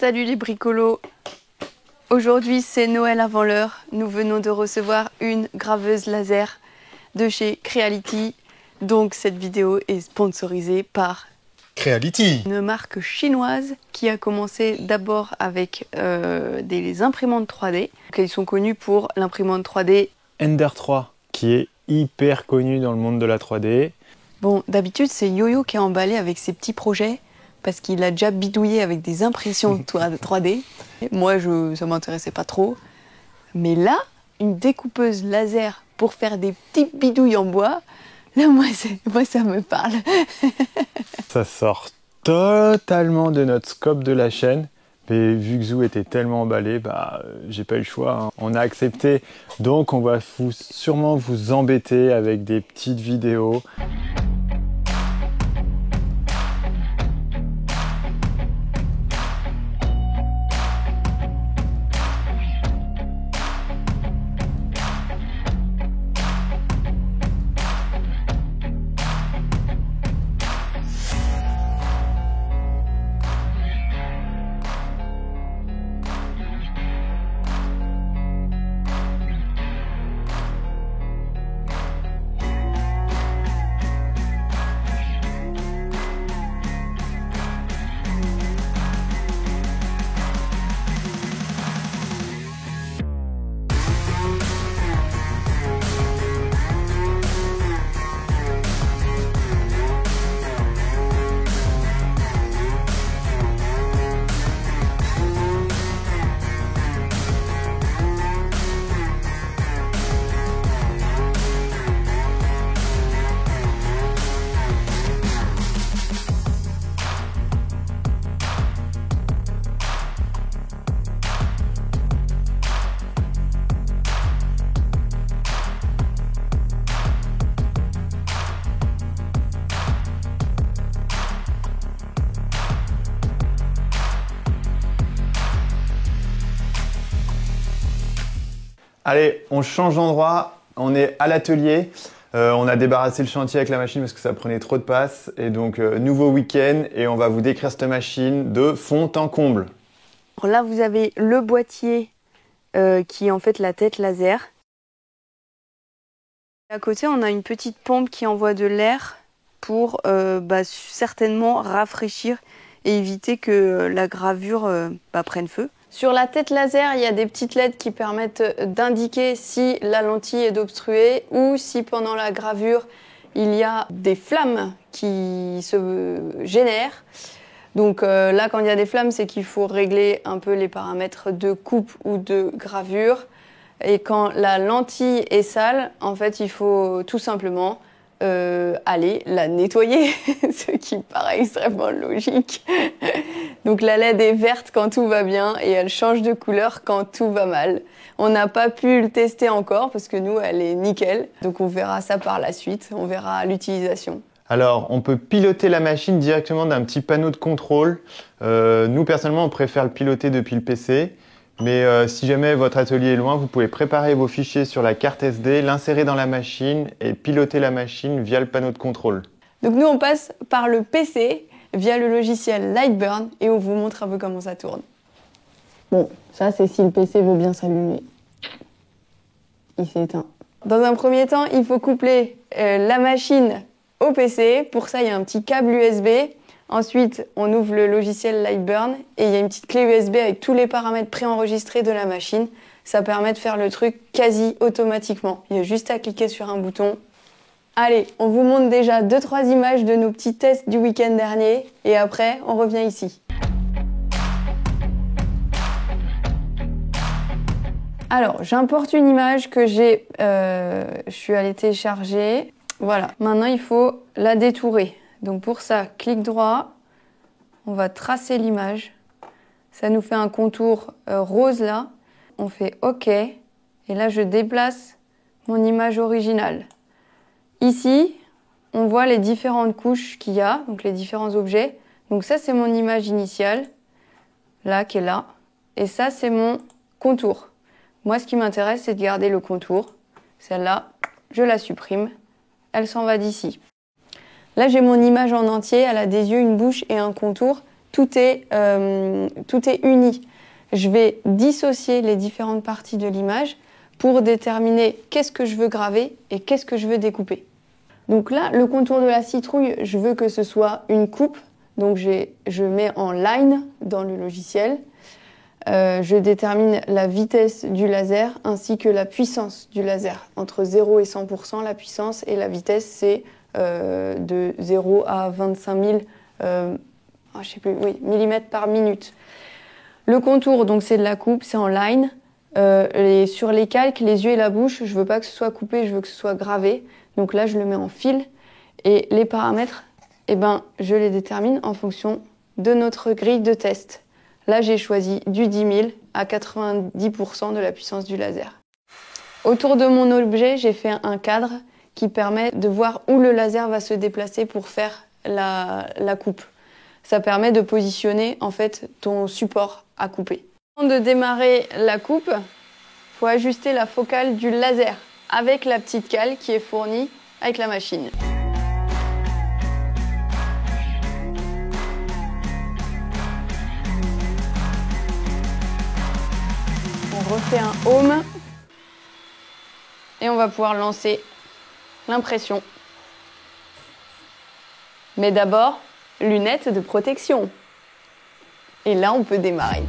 Salut les bricolos. Aujourd'hui c'est Noël avant l'heure. Nous venons de recevoir une graveuse laser de chez Creality. Donc cette vidéo est sponsorisée par Creality, une marque chinoise qui a commencé d'abord avec des imprimantes 3D. Donc, ils sont connus pour l'imprimante 3D Ender 3, qui est hyper connu dans le monde de la 3D. Bon, d'habitude c'est Yo-Yo qui est emballé avec ses petits projets parce qu'il a déjà bidouillé avec des impressions 3D. Moi, ça m'intéressait pas trop. Mais là, une découpeuse laser pour faire des petits bidouilles en bois, là, moi ça me parle. Ça sort totalement de notre scope de la chaîne. Mais vu que Zou était tellement emballé, j'ai pas eu le choix, hein. On a accepté. Donc on va sûrement vous embêter avec des petites vidéos. Allez, on change d'endroit, on est à l'atelier. On a débarrassé le chantier avec la machine parce que ça prenait trop de place. Et donc, nouveau week-end et on va vous décrire cette machine de fond en comble. Alors là, vous avez le boîtier qui est en fait la tête laser. À côté, on a une petite pompe qui envoie de l'air pour certainement rafraîchir et éviter que la gravure prenne feu. Sur la tête laser, il y a des petites LED qui permettent d'indiquer si la lentille est obstruée ou si pendant la gravure, il y a des flammes qui se génèrent. Donc là, quand il y a des flammes, c'est qu'il faut régler un peu les paramètres de coupe ou de gravure. Et quand la lentille est sale, en fait, il faut tout simplement aller la nettoyer, ce qui paraît extrêmement logique. Donc la LED est verte quand tout va bien et elle change de couleur quand tout va mal. On n'a pas pu le tester encore parce que nous, elle est nickel. Donc on verra ça par la suite, on verra l'utilisation. Alors, on peut piloter la machine directement d'un petit panneau de contrôle. Nous, personnellement, on préfère le piloter depuis le PC. Mais si jamais votre atelier est loin, vous pouvez préparer vos fichiers sur la carte SD, l'insérer dans la machine et piloter la machine via le panneau de contrôle. Donc nous, on passe par le PC via le logiciel Lightburn et on vous montre un peu comment ça tourne. Bon, ça c'est si le PC veut bien s'allumer. Il s'est éteint. Dans un premier temps, il faut coupler la machine au PC. Pour ça, il y a un petit câble USB. Ensuite, on ouvre le logiciel Lightburn et il y a une petite clé USB avec tous les paramètres préenregistrés de la machine. Ça permet de faire le truc quasi automatiquement. Il y a juste à cliquer sur un bouton. Allez, on vous montre déjà 2-3 images de nos petits tests du week-end dernier et après, on revient ici. Alors, j'importe une image que je suis allée télécharger. Voilà, maintenant il faut la détourer. Donc pour ça, clic droit, on va tracer l'image. Ça nous fait un contour rose là. On fait OK. Et là, je déplace mon image originale. Ici, on voit les différentes couches qu'il y a, donc les différents objets. Donc ça, c'est mon image initiale, là, qui est là. Et ça, c'est mon contour. Moi, ce qui m'intéresse, c'est de garder le contour. Celle-là, je la supprime. Elle s'en va d'ici. Là, j'ai mon image en entier. Elle a des yeux, une bouche et un contour. tout est uni. Je vais dissocier les différentes parties de l'image pour déterminer qu'est-ce que je veux graver et qu'est-ce que je veux découper. Donc là, le contour de la citrouille, je veux que ce soit une coupe. Donc je mets en line dans le logiciel. Je détermine la vitesse du laser ainsi que la puissance du laser. Entre 0 et 100%, la puissance et la vitesse, c'est de 0 à 25 000 millimètres par minute. Le contour, donc c'est de la coupe, c'est en line. Et sur les calques, les yeux et la bouche, je veux pas que ce soit coupé, je veux que ce soit gravé. Donc là, je le mets en fil. Et les paramètres, je les détermine en fonction de notre grille de test. Là, j'ai choisi du 10 000 à 90% de la puissance du laser. Autour de mon objet, j'ai fait un cadre qui permet de voir où le laser va se déplacer pour faire la coupe. Ça permet de positionner en fait ton support à couper. Avant de démarrer la coupe, il faut ajuster la focale du laser avec la petite cale qui est fournie avec la machine. On refait un home et on va pouvoir lancer l'impression. Mais d'abord, lunettes de protection. Et là, on peut démarrer.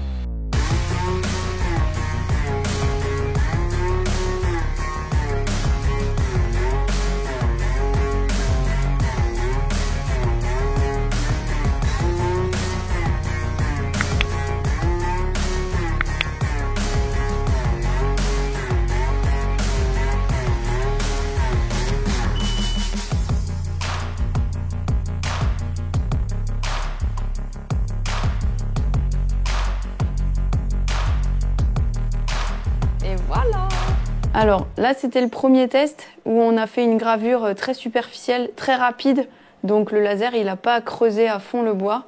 Alors là, c'était le premier test où on a fait une gravure très superficielle, très rapide. Donc le laser, il n'a pas creusé à fond le bois.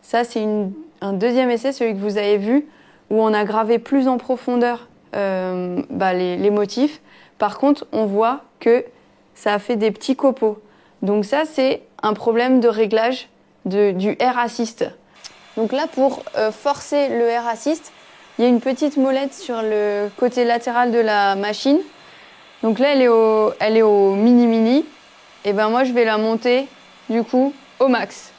Ça, c'est un deuxième essai, celui que vous avez vu, où on a gravé plus en profondeur les motifs. Par contre, on voit que ça a fait des petits copeaux. Donc ça, c'est un problème de réglage du Air Assist. Donc là, pour forcer le Air Assist, il y a une petite molette sur le côté latéral de la machine. Donc là, elle est au mini-mini. Et moi, je vais la monter, du coup, au max.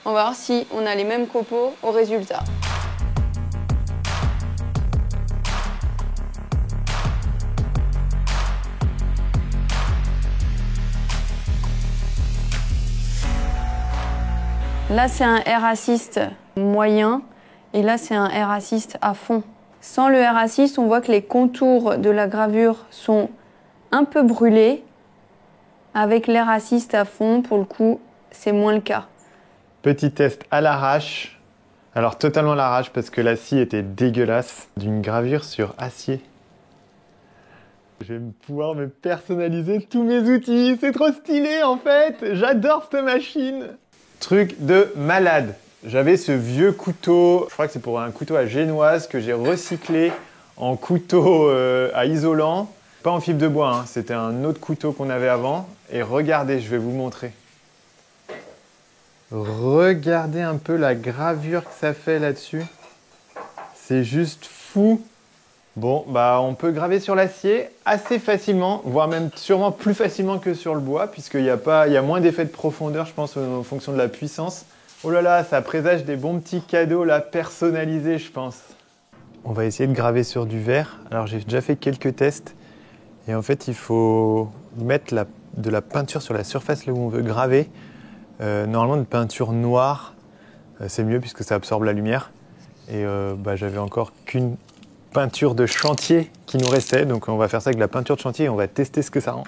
On va voir si on a les mêmes copeaux au résultat. Là, c'est un Air Assist moyen. Et là, c'est un Air Assist à fond. Sans le Air Assist, on voit que les contours de la gravure sont un peu brûlés. Avec l'Air Assist à fond, pour le coup, c'est moins le cas. Petit test à l'arrache. Alors totalement à l'arrache parce que la scie était dégueulasse. D'une gravure sur acier. Je vais pouvoir me personnaliser tous mes outils. C'est trop stylé en fait. J'adore cette machine. Truc de malade. J'avais ce vieux couteau, je crois que c'est pour un couteau à génoise que j'ai recyclé en couteau à isolant. Pas en fibre de bois, hein. C'était un autre couteau qu'on avait avant. Et regardez, je vais vous montrer. Regardez un peu la gravure que ça fait là-dessus. C'est juste fou. Bon, on peut graver sur l'acier assez facilement, voire même sûrement plus facilement que sur le bois, puisqu'il y a moins d'effet de profondeur, je pense, en fonction de la puissance. Oh là là, ça présage des bons petits cadeaux là, personnalisés, je pense. On va essayer de graver sur du verre. Alors j'ai déjà fait quelques tests. Et en fait, il faut mettre de la peinture sur la surface là où on veut graver. Normalement, une peinture noire, c'est mieux puisque ça absorbe la lumière. Et j'avais encore qu'une peinture de chantier qui nous restait. Donc on va faire ça avec la peinture de chantier et on va tester ce que ça rend.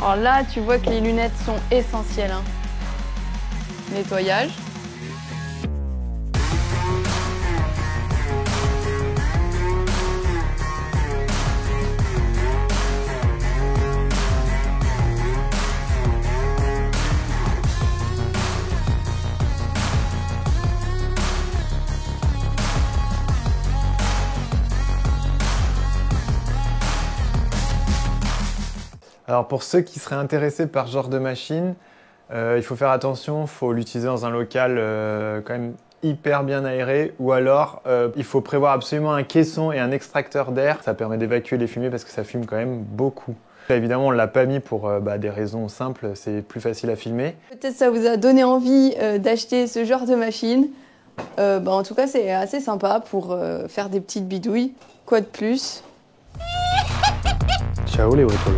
Alors là, tu vois que les lunettes sont essentielles. Hein. Nettoyage. Alors pour ceux qui seraient intéressés par ce genre de machine, il faut faire attention, il faut l'utiliser dans un local quand même hyper bien aéré, ou alors il faut prévoir absolument un caisson et un extracteur d'air. Ça permet d'évacuer les fumées parce que ça fume quand même beaucoup. Là, évidemment, on ne l'a pas mis pour des raisons simples, c'est plus facile à filmer. Peut-être ça vous a donné envie d'acheter ce genre de machine. En tout cas, c'est assez sympa pour faire des petites bidouilles. Quoi de plus? Ciao les bricolos.